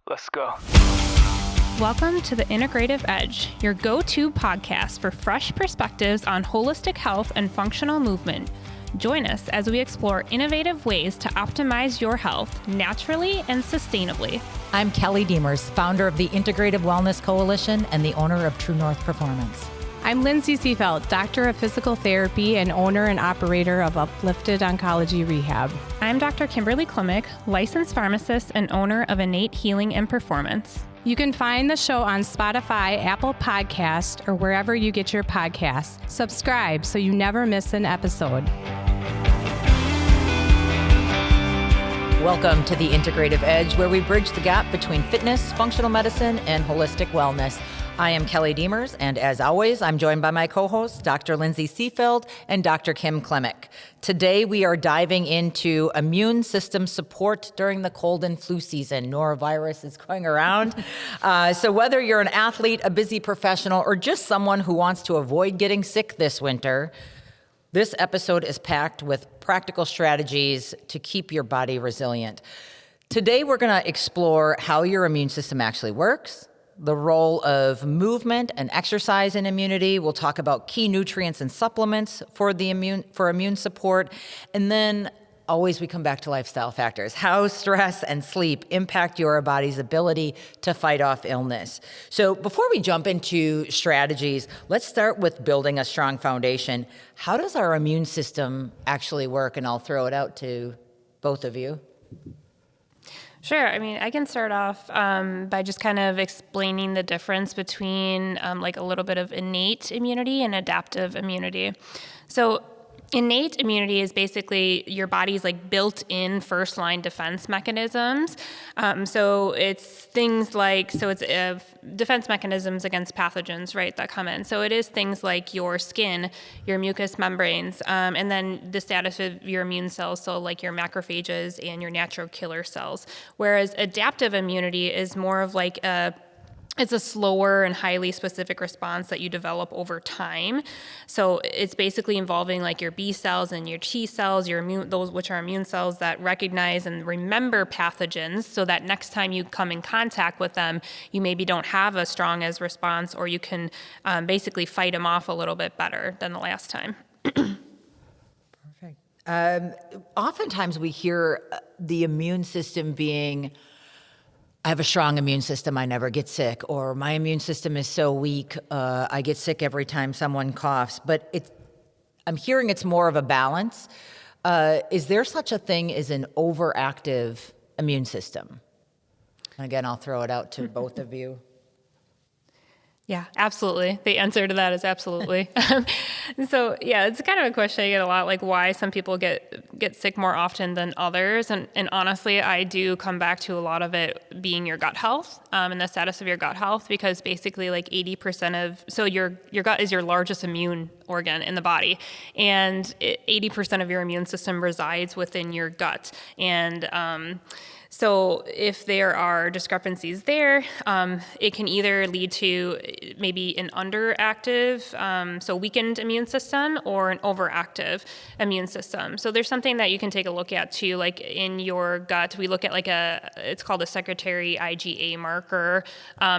Let's go. Welcome to the Integrative Edge, your go-to podcast for fresh perspectives on holistic health and functional movement. Join us as we explore innovative ways to optimize your health naturally and sustainably. I'm Kelly Demers, founder of the Integrative Wellness Coalition and the owner of True North Performance. I'm Lindsay Seefeld, doctor of physical therapy and owner and operator of Uplifted Oncology Rehab. I'm Dr. Kimberly Klimek, licensed pharmacist and owner of Innate Healing and Performance. You can find the show on Spotify, Apple Podcast, or wherever you get your podcasts. Subscribe so you never miss an episode. Welcome to the Integrative Edge, where we bridge the gap between fitness, functional medicine, and holistic wellness. I am Kelly Demers, and as always, I'm joined by my co-hosts, Dr. Lindsay Seefeld and Dr. Kim Klimek. Today, we are diving into immune system support during the cold and flu season. Norovirus is going around. So whether you're an athlete, a busy professional, or just someone who wants to avoid getting sick this winter, this episode is packed with practical strategies to keep your body resilient. Today, we're going to explore how your immune system actually works, the role of movement and exercise in immunity. We'll talk about key nutrients and supplements for immune support. And then always we come back to lifestyle factors, how stress and sleep impact your body's ability to fight off illness. So before we jump into strategies, let's start with building a strong foundation. How does our immune system actually work? And I'll throw it out to both of you. Sure. I mean, I can start off by just kind of explaining the difference between like a little bit of innate immunity and adaptive immunity. So innate immunity is basically your body's like built-in first-line defense mechanisms. So it's things like, it's defense mechanisms against pathogens, right, that come in. So it is things like your skin, your mucous membranes, and then the status of your immune cells, so like your macrophages and your natural killer cells. Whereas adaptive immunity is more of like it's a slower and highly specific response that you develop over time. So it's basically involving like your B cells and your T cells, those which are immune cells that recognize and remember pathogens, so that next time you come in contact with them, you maybe don't have a strong as response, or you can basically fight them off a little bit better than the last time. Perfect. Oftentimes we hear the immune system being, I have a strong immune system, I never get sick, or my immune system is so weak, I get sick every time someone coughs. But I'm hearing it's more of a balance. Is there such a thing as an overactive immune system? And again, I'll throw it out to both of you. Yeah, absolutely. The answer to that is absolutely. So yeah, it's kind of a question I get a lot, like why some people get sick more often than others. And honestly, I do come back to a lot of it being your gut health and the status of your gut health, because basically like 80% so your gut is your largest immune organ in the body, and 80% of your immune system resides within your gut. And so if there are discrepancies there, it can either lead to maybe an underactive, so weakened immune system, or an overactive immune system. So there's something that you can take a look at too, like in your gut, we look at it's called a secretory IgA marker.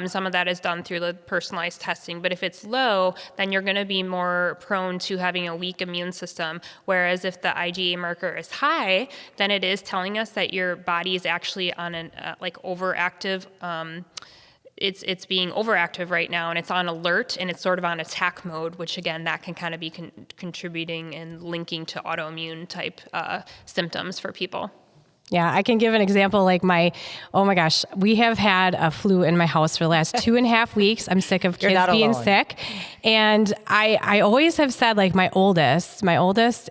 Some of that is done through the personalized testing, but if it's low, then you're gonna be more prone to having a weak immune system. Whereas if the IgA marker is high, then it is telling us that your body is actually on an overactive, it's being overactive right now, and it's on alert, and it's sort of on attack mode, which again, that can kind of be contributing and linking to autoimmune type symptoms for people. Yeah, I can give an example like oh my gosh, we have had a flu in my house for the last 2.5 weeks. I'm sick of kids being sick. And I always have said like my oldest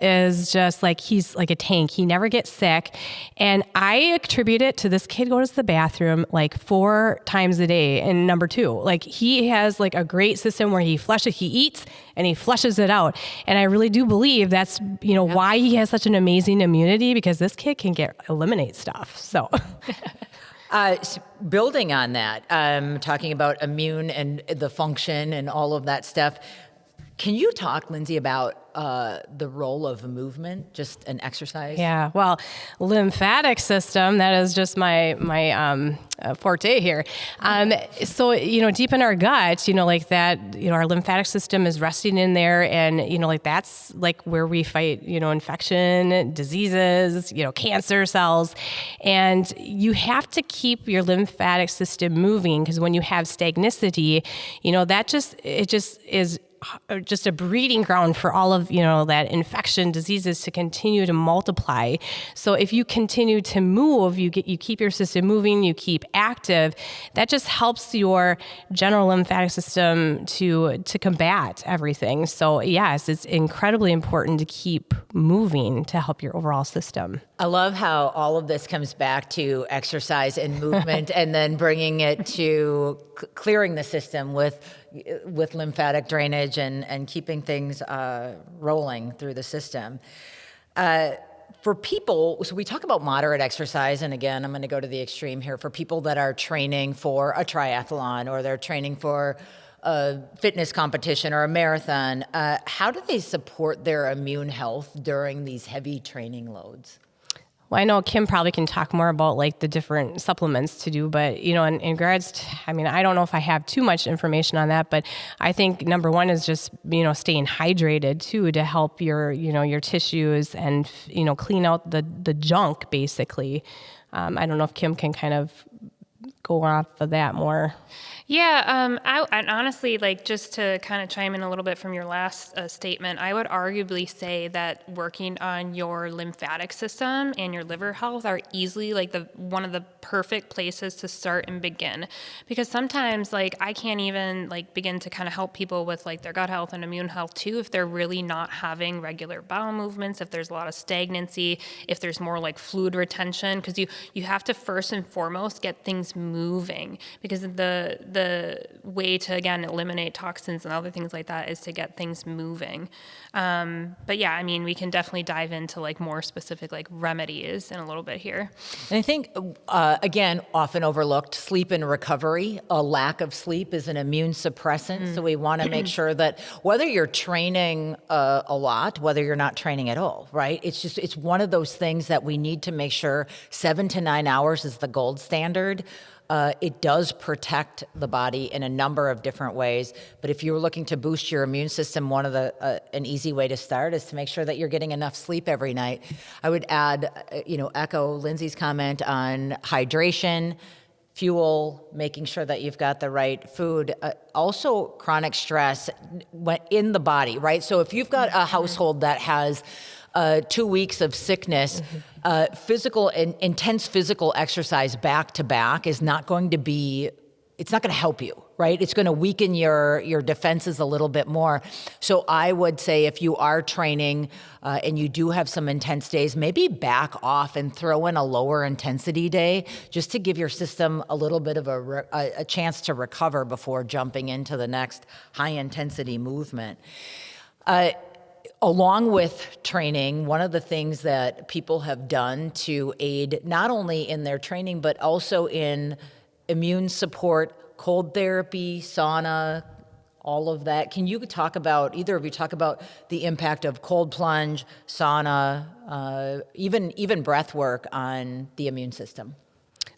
is just like, he's like a tank. He never gets sick. And I attribute it to this kid goes to the bathroom like 4 times a day. And number 2, like he has like a great system where he eats and he flushes it out. And I really do believe that's, why he has such an amazing immunity, because this kid can eliminate stuff. So building on that, talking about immune and the function and all of that stuff, Can you talk, Lindsay, about the role of movement, just an exercise? Yeah, well, lymphatic system, that is just my forte here. So, deep in our gut, like that, our lymphatic system is resting in there, and, like that's like where we fight, infection, diseases, cancer cells. And you have to keep your lymphatic system moving, because when you have stagnicity, it just is just a breeding ground for all of, that infection, diseases to continue to multiply. So if you continue to move, you keep your system moving, you keep active, that just helps your general lymphatic system to combat everything. So yes, it's incredibly important to keep moving to help your overall system. I love how all of this comes back to exercise and movement and then bringing it to clearing the system with lymphatic drainage and keeping things rolling through the system. For people, so we talk about moderate exercise, and again, I'm going to go to the extreme here. For people that are training for a triathlon or they're training for a fitness competition or a marathon, how do they support their immune health during these heavy training loads? Well, I know Kim probably can talk more about like the different supplements to do, but in regards to, I don't know if I have too much information on that, but I think number one is just, staying hydrated too, to help your tissues and, clean out the junk basically. I don't know if Kim can kind of go off of that more. Yeah, and honestly, like just to kind of chime in a little bit from your last statement, I would arguably say that working on your lymphatic system and your liver health are easily like one of the perfect places to start and begin. Because sometimes like I can't even like begin to kind of help people with like their gut health and immune health too if they're really not having regular bowel movements, if there's a lot of stagnancy, if there's more like fluid retention, because you have to first and foremost get things moving, because the way to, again, eliminate toxins and other things like that is to get things moving. But yeah, we can definitely dive into like more specific like remedies in a little bit here. And I think, again, often overlooked, sleep and recovery. A lack of sleep is an immune suppressant. So we want to make sure that whether you're training a lot, whether you're not training at all, right? It's one of those things that we need to make sure 7 to 9 hours is the gold standard. It does protect the body in a number of different ways. But if you're looking to boost your immune system, one of an easy way to start is to make sure that you're getting enough sleep every night. I would add, echo Lindsay's comment on hydration, fuel, making sure that you've got the right food. Also, chronic stress in the body, right? So if you've got a household that has 2 weeks of sickness, intense physical exercise back to back is not going to help you, right? It's going to weaken your defenses a little bit more. So I would say if you are training and you do have some intense days, maybe back off and throw in a lower intensity day just to give your system a little bit of a chance to recover before jumping into the next high intensity movement. Along with training, one of the things that people have done to aid not only in their training, but also in immune support, cold therapy, sauna, all of that. Can you either of you talk about the impact of cold plunge, sauna, even breath work on the immune system?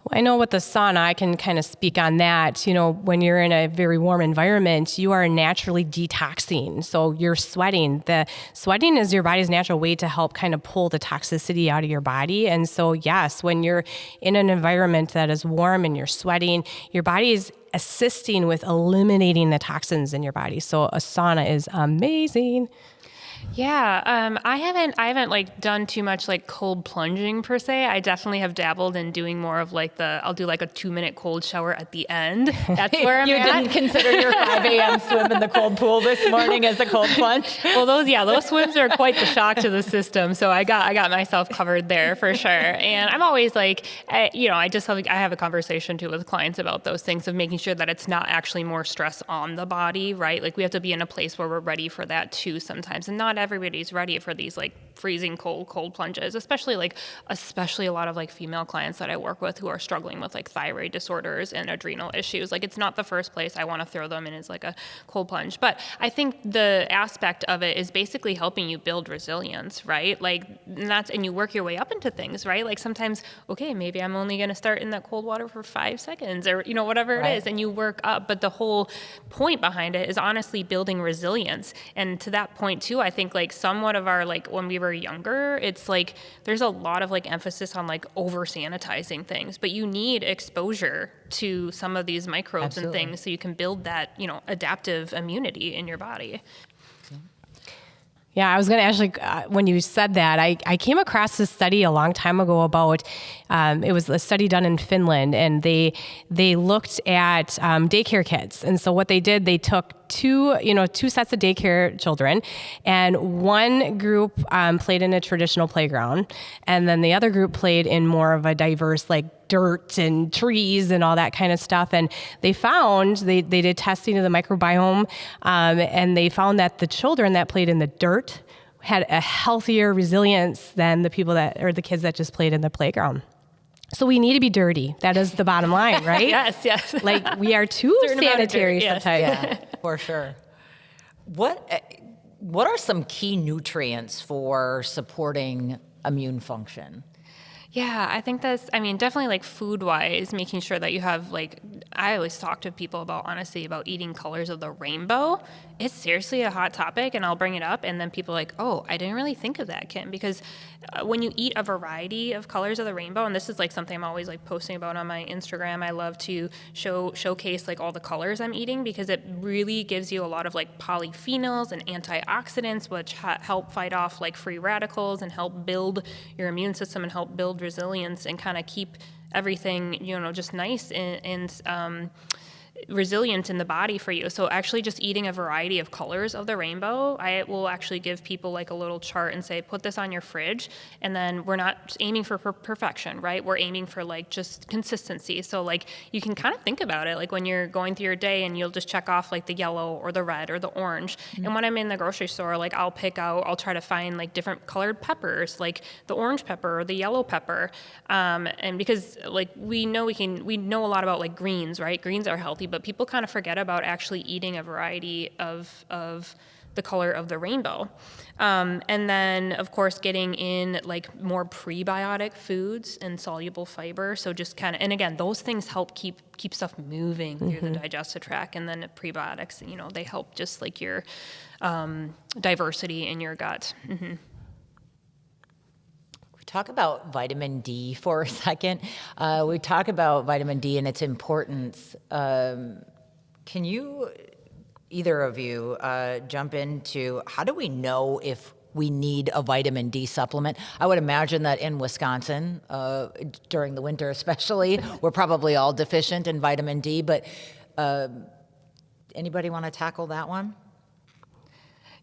Well, I know with the sauna, I can kind of speak on that. When you're in a very warm environment, you are naturally detoxing. So you're sweating. The sweating is your body's natural way to help kind of pull the toxicity out of your body. And so, yes, when you're in an environment that is warm and you're sweating, your body is assisting with eliminating the toxins in your body. So a sauna is amazing. Yeah, I haven't like done too much like cold plunging per se. I definitely have dabbled in doing more of like I'll do like a 2-minute cold shower at the end. That's where I'm at. You didn't consider your 5 a.m. swim in the cold pool this morning as a cold plunge? Well, those swims are quite the shock to the system. So I got myself covered there for sure. And I'm always like, I have a conversation too with clients about those things of making sure that it's not actually more stress on the body, right? Like we have to be in a place where we're ready for that too sometimes, and not everybody's ready for these like freezing cold plunges, especially a lot of like female clients that I work with who are struggling with like thyroid disorders and adrenal issues. Like, it's not the first place I want to throw them in is like a cold plunge. But I think the aspect of it is basically helping you build resilience, right? Like, and you work your way up into things, right? Like sometimes, okay, maybe I'm only going to start in that cold water for 5 seconds or, whatever it is, and you work up. But the whole point behind it is honestly building resilience. And to that point too, I think like somewhat of our, like when we were younger, it's like there's a lot of like emphasis on like over sanitizing things, but you need exposure to some of these microbes and things so you can build that, adaptive immunity in your body. Yeah, I was going to actually, when you said that, I came across this study a long time ago about, it was a study done in Finland, and they looked at daycare kids. And so what they did, they took two sets of daycare children, and one group played in a traditional playground, and then the other group played in more of a diverse, like dirt and trees and all that kind of stuff. And they found, they did testing of the microbiome, and they found that the children that played in the dirt had a healthier resilience than the kids that just played in the playground. So we need to be dirty. That is the bottom line, right? Yes. Like, we are too sanitary sometimes. Yeah, for sure. What are some key nutrients for supporting immune function? Yeah, I think definitely like food-wise, making sure that you have I always talk to people about eating colors of the rainbow. It's seriously a hot topic, and I'll bring it up, and then people are like, oh, I didn't really think of that, Kim, because when you eat a variety of colors of the rainbow, and this is like something I'm always like posting about on my Instagram, I love to showcase like all the colors I'm eating, because it really gives you a lot of like polyphenols and antioxidants, which help fight off like free radicals and help build your immune system and help build resilience and kind of keep everything, just nice and resilient in the body for you. So actually just eating a variety of colors of the rainbow, I will actually give people like a little chart and say, put this on your fridge. And then we're not aiming for perfection, right? We're aiming for like just consistency. So like you can kind of think about it like when you're going through your day and you'll just check off like the yellow or the red or the orange. Mm-hmm. And when I'm in the grocery store, like I'll try to find like different colored peppers, like the orange pepper or the yellow pepper. And because like we know a lot about like greens, right? Greens are healthy, but people kind of forget about actually eating a variety of the color of the rainbow. And then, of course, getting in like more prebiotic foods and soluble fiber. So just kind of, and again, those things help keep stuff moving through the digestive tract. And then the prebiotics, they help just like your diversity in your gut. Mm-hmm. Talk about vitamin D for a second. We talk about vitamin D and its importance. Can you, either of you, jump into how do we know if we need a vitamin D supplement? I would imagine that in Wisconsin, during the winter especially, we're probably all deficient in vitamin D, but anybody want to tackle that one?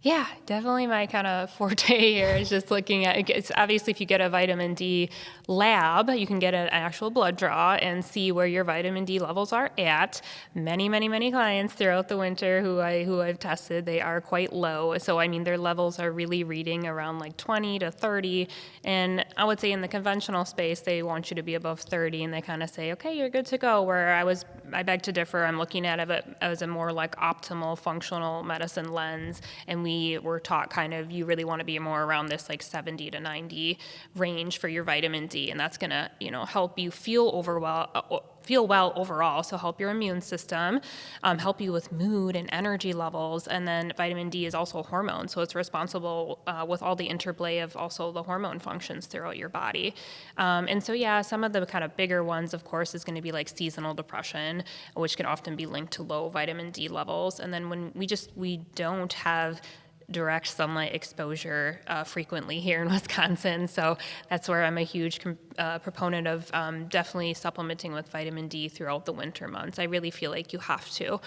Yeah, definitely my kind of forte here is just looking at, it's obviously if you get a vitamin D lab, you can get an actual blood draw and see where your vitamin D levels are at. Many clients throughout the winter who I've tested, they are quite low. So, their levels are really reading around like 20 to 30. And I would say in the conventional space, they want you to be above 30 and they kind of say, okay, you're good to go. Where I beg to differ. I'm looking at it as a more like optimal functional medicine lens. And we were taught kind of you really want to be more around this like 70 to 90 range for your vitamin D, and that's going to help you feel well overall, so help your immune system, help you with mood and energy levels. And then vitamin D is also a hormone, so it's responsible with all the interplay of also the hormone functions throughout your body. And so some of the kind of bigger ones, of course, is going to be like seasonal depression, which can often be linked to low vitamin D levels. And then when we don't have direct sunlight exposure frequently here in Wisconsin. So that's where I'm a huge proponent of definitely supplementing with vitamin D throughout the winter months. I really feel like you have to.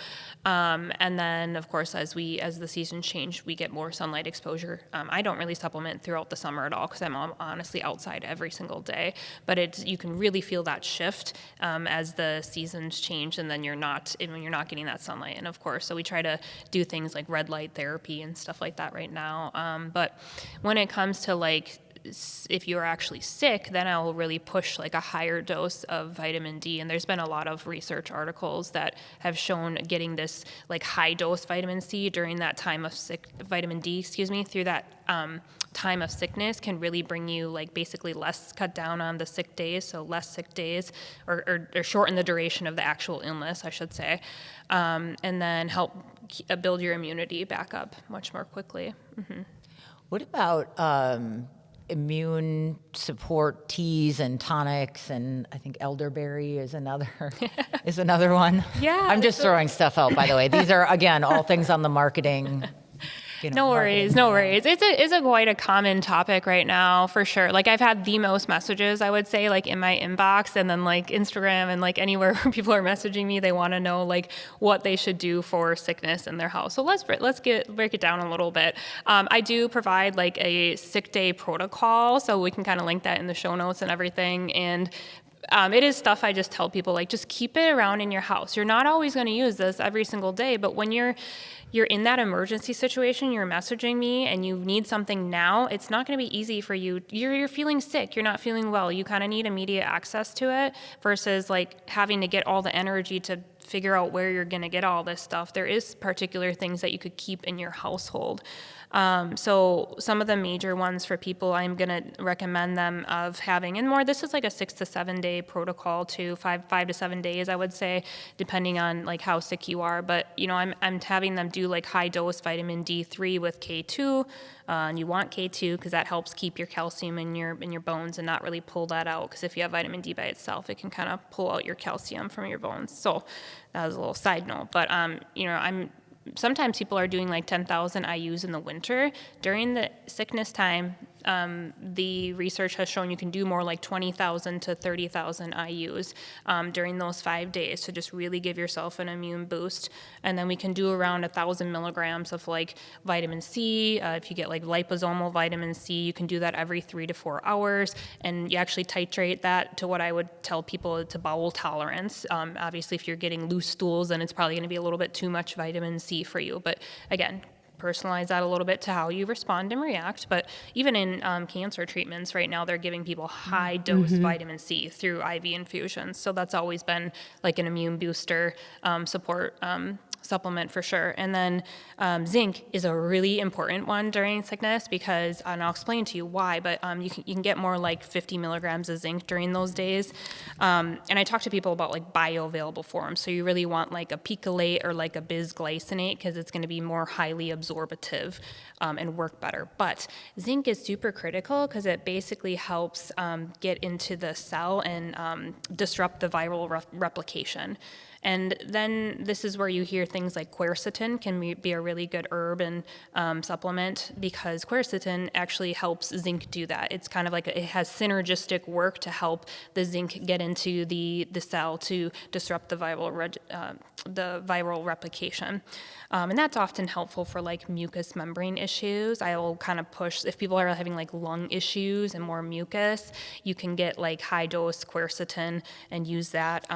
And then, of course, as the seasons change, we get more sunlight exposure. I don't really supplement throughout the summer at all because I'm honestly outside every single day. But you can really feel that shift as the seasons change, and then when you're not getting that sunlight. And of course, so we try to do things like red light therapy and stuff like like that right now. But when it comes to like, if you're actually sick, then I'll really push like a higher dose of vitamin D. And there's been a lot of research articles that have shown getting this like high dose vitamin C during that time of vitamin D, through that time of sickness can really bring you like basically cut down on the sick days, so less sick days, or shorten the duration of the actual illness, I should say, and then help build your immunity back up much more quickly. Mm-hmm. What about immune support teas and tonics, and I think elderberry is another one. Yeah, I'm just throwing stuff out, by the way. These are, again, all things on the marketing. No worries. It's quite a common topic right now, for sure. Like I've had the most messages, I would say, like in my inbox, and then like Instagram and like anywhere where people are messaging me, they want to know like what they should do for sickness in their house. So let's break it down a little bit. I do provide like a sick day protocol, so we can kind of link that in the show notes and everything. And it is stuff I just tell people, like, just keep it around in your house. You're not always going to use this every single day, but when you're in that emergency situation, you're messaging me and you need something now, it's not going to be easy for you. You're feeling sick, you're not feeling well. You kind of need immediate access to it versus like having to get all the energy to figure out where you're going to get all this stuff. There is particular things that you could keep in your household. So some of the major ones for people, I'm going to recommend them of having, and more, this is like a 6 to 7 day protocol to 5 to 7 days, I would say, depending on like how sick you are. But, you know, I'm having them do like high dose vitamin D3 with K2. And you want K2 because that helps keep your calcium in your bones and not really pull that out. Because if you have vitamin D by itself, it can kind of pull out your calcium from your bones. So that was a little side note. But, you know, sometimes people are doing like 10,000 IUs in the winter. During the sickness time, the research has shown you can do more like 20,000 to 30,000 IUs during those 5 days to just really give yourself an immune boost. And then we can do around 1,000 milligrams of like vitamin C. If you get like liposomal vitamin C, you can do that every 3 to 4 hours. And you actually titrate that to what I would tell people to bowel tolerance. Obviously, if you're getting loose stools, then it's probably going to be a little bit too much vitamin C for you. But again, personalize that a little bit to how you respond and react. But even in cancer treatments right now, they're giving people high dose vitamin C through IV infusions. So that's always been like an immune booster support supplement for sure. And then zinc is a really important one during sickness because, and I'll explain to you why, but you can get more like 50 milligrams of zinc during those days. And I talk to people about like bioavailable forms. So you really want like a picolate or like a bisglycinate because it's going to be more highly absorbative and work better. But zinc is super critical because it basically helps get into the cell and disrupt the viral replication. And then this is where you hear things like quercetin can be a really good herb and supplement because quercetin actually helps zinc do that. It's kind of like it has synergistic work to help the zinc get into the cell to disrupt the viral replication. And that's often helpful for like mucous membrane issues. I will kind of push, if people are having like lung issues and more mucus, you can get like high dose quercetin and use that.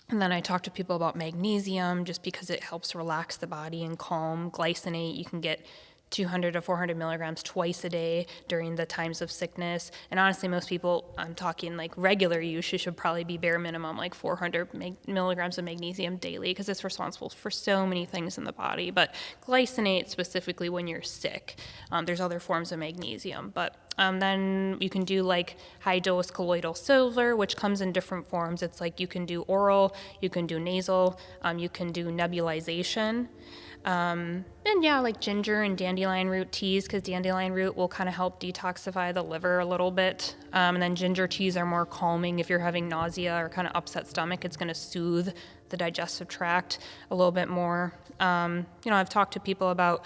And then I talk to people about magnesium just because it helps relax the body and calm. Glycinate, you can get 200 to 400 milligrams twice a day during the times of sickness. And honestly, most people, I'm talking like regular use, should probably be bare minimum like 400 milligrams of magnesium daily because it's responsible for so many things in the body. But glycinate specifically when you're sick. There's other forms of magnesium, but then you can do like high dose colloidal silver, which comes in different forms. It's like you can do oral, you can do nasal, you can do nebulization. And yeah, like ginger and dandelion root teas, because dandelion root will kind of help detoxify the liver a little bit. And then ginger teas are more calming. If you're having nausea or kind of upset stomach, it's going to soothe the digestive tract a little bit more. I've talked to people about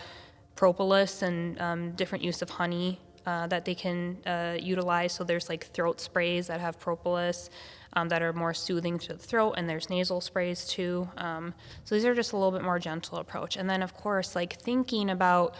propolis and different use of honey that they can utilize. So there's like throat sprays that have propolis that are more soothing to the throat, and there's nasal sprays too. So these are just a little bit more gentle approach. And then of course, like thinking about,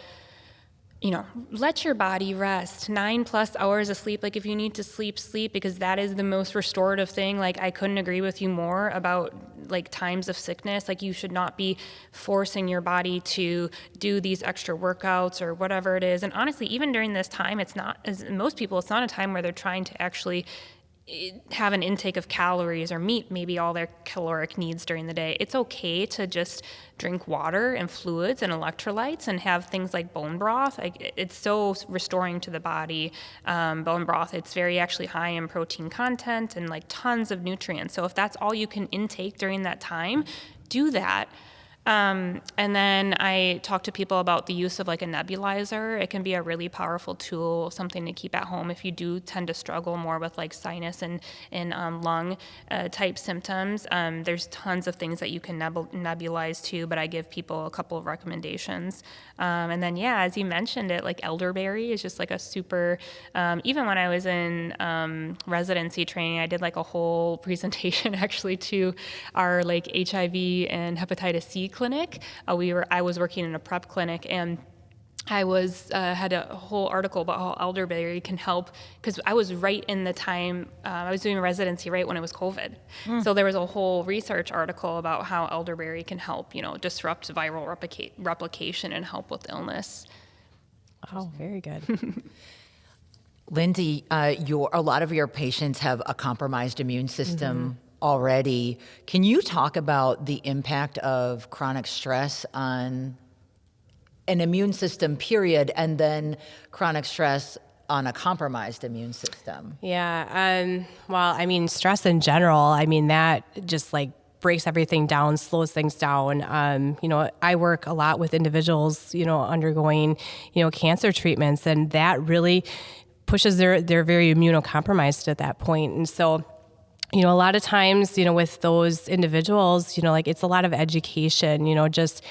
let your body rest. 9+ hours of sleep. Like if you need to sleep, because that is the most restorative thing. Like I couldn't agree with you more about like times of sickness, like you should not be forcing your body to do these extra workouts or whatever it is. And honestly, even during this time, it's not, as most people, it's not a time where they're trying to actually have an intake of calories or meet maybe all their caloric needs during the day. It's okay to just drink water and fluids and electrolytes and have things like bone broth. Like, it's so restoring to the body. Bone broth, it's very actually high in protein content and like tons of nutrients. So if that's all you can intake during that time, do that. And then I talk to people about the use of like a nebulizer. It can be a really powerful tool, something to keep at home if you do tend to struggle more with like sinus and lung type symptoms. There's tons of things that you can nebulize too, but I give people a couple of recommendations. And then, yeah, as you mentioned it, like elderberry is just like a super, even when I was in residency training, I did like a whole presentation actually to our like HIV and hepatitis C clinic. I was working in a prep clinic, and I had a whole article about how elderberry can help, because I was right in the time, I was doing residency right when it was COVID. So there was a whole research article about how elderberry can help, disrupt viral replication and help with illness. Oh, very good. Lindsay, a lot of your patients have a compromised immune system already. Can you talk about the impact of chronic stress on an immune system, period, and then chronic stress on a compromised immune system? Yeah. Well, I mean, stress in general, that just like breaks everything down, slows things down. I work a lot with individuals, undergoing, cancer treatments, and that really pushes they're very immunocompromised at that point. And so, a lot of times, with those individuals, like it's a lot of education, just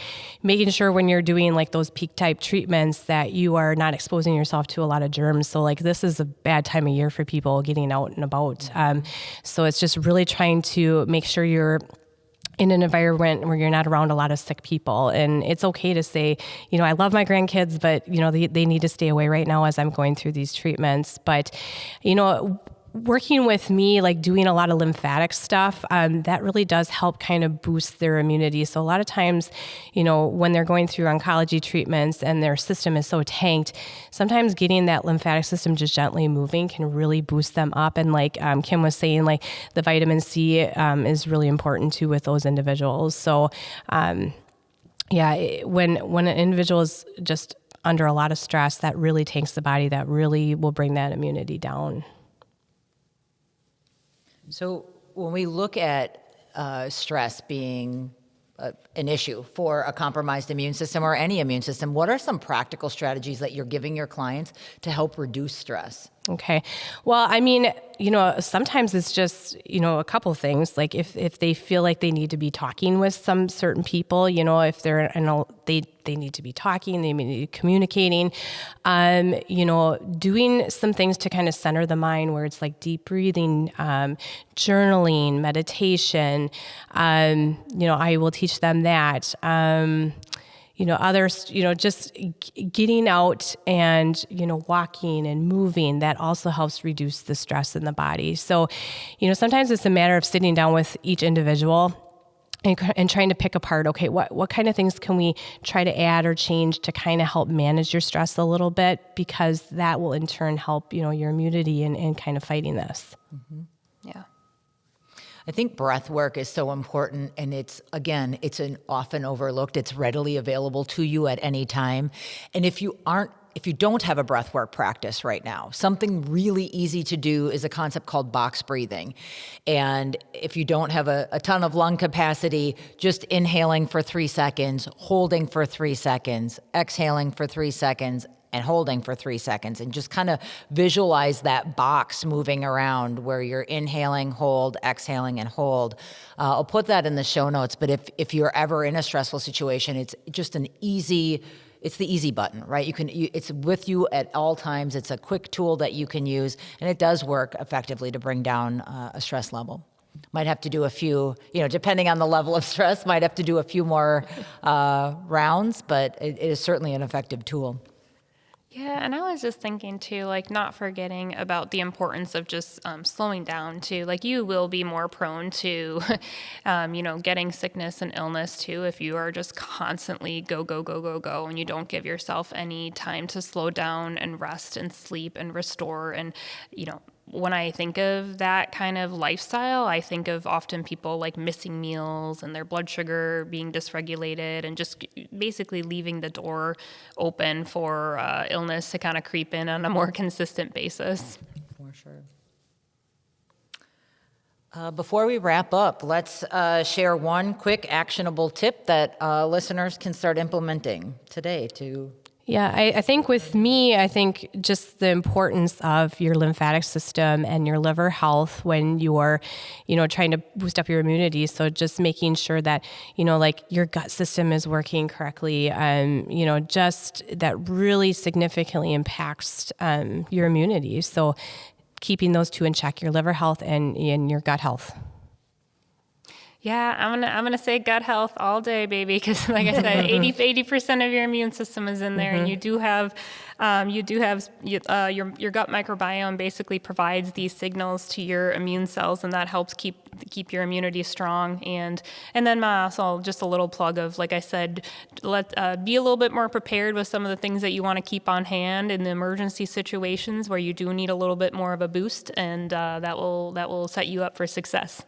making sure when you're doing like those peak type treatments that you are not exposing yourself to a lot of germs. So like this is a bad time of year for people getting out and about. So it's just really trying to make sure you're in an environment where you're not around a lot of sick people. And it's okay to say, I love my grandkids, but, they need to stay away right now as I'm going through these treatments. But, working with me, like doing a lot of lymphatic stuff, that really does help kind of boost their immunity. So a lot of times, when they're going through oncology treatments and their system is so tanked, sometimes getting that lymphatic system just gently moving can really boost them up. And like Kim was saying, like the vitamin C is really important too with those individuals. So when an individual is just under a lot of stress, that really tanks the body, that really will bring that immunity down. So when we look at stress being an issue for a compromised immune system or any immune system, what are some practical strategies that you're giving your clients to help reduce stress? Okay. Well, sometimes it's just, a couple of things. Like if they feel like they need to be talking with some certain people, if they're, they need to be talking, they need to be communicating, doing some things to kind of center the mind, where it's like deep breathing, journaling, meditation. I will teach them that. Others, just getting out and, walking and moving, that also helps reduce the stress in the body. So, sometimes it's a matter of sitting down with each individual and trying to pick apart, okay, what kind of things can we try to add or change to kind of help manage your stress a little bit, because that will in turn help, your immunity and kind of fighting this. Mm-hmm. Yeah. I think breath work is so important, and it's often overlooked. It's readily available to you at any time. And if you don't have a breath work practice right now, something really easy to do is a concept called box breathing. And if you don't have a ton of lung capacity, just inhaling for 3 seconds, holding for 3 seconds, exhaling for 3 seconds, and holding for 3 seconds, and just kind of visualize that box moving around where you're inhaling, hold, exhaling, and hold. I'll put that in the show notes, but if you're ever in a stressful situation, it's just it's the easy button, right? It's with you at all times. It's a quick tool that you can use, and it does work effectively to bring down a stress level. Might have to do a few, depending on the level of stress, might have to do a few more rounds, but it is certainly an effective tool. Yeah, and I was just thinking too, like not forgetting about the importance of just slowing down too. Like you will be more prone to, getting sickness and illness too if you are just constantly go, go, go, go, go, and you don't give yourself any time to slow down and rest and sleep and restore. And, when I think of that kind of lifestyle, I think of often people like missing meals and their blood sugar being dysregulated and just basically leaving the door open for illness to kind of creep in on a more consistent basis. For sure. Before we wrap up, let's share one quick actionable tip that listeners can start implementing today to... Yeah, I think with me, I think just the importance of your lymphatic system and your liver health when you're, trying to boost up your immunity. So just making sure that, like your gut system is working correctly, just that really significantly impacts your immunity. So keeping those two in check, your liver health and your gut health. Yeah, I'm gonna say gut health all day, baby, because like I said, 80% of your immune system is in there, and you do have your gut microbiome basically provides these signals to your immune cells, and that helps keep your immunity strong. And then also just a little plug of, like I said, be a little bit more prepared with some of the things that you want to keep on hand in the emergency situations where you do need a little bit more of a boost, and that will set you up for success.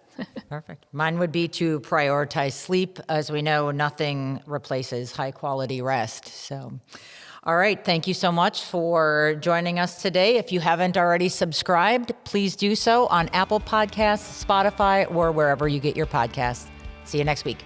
Perfect. Mine would be to prioritize sleep. As we know, nothing replaces high quality rest. So, all right. Thank you so much for joining us today. If you haven't already subscribed, please do so on Apple Podcasts, Spotify, or wherever you get your podcasts. See you next week.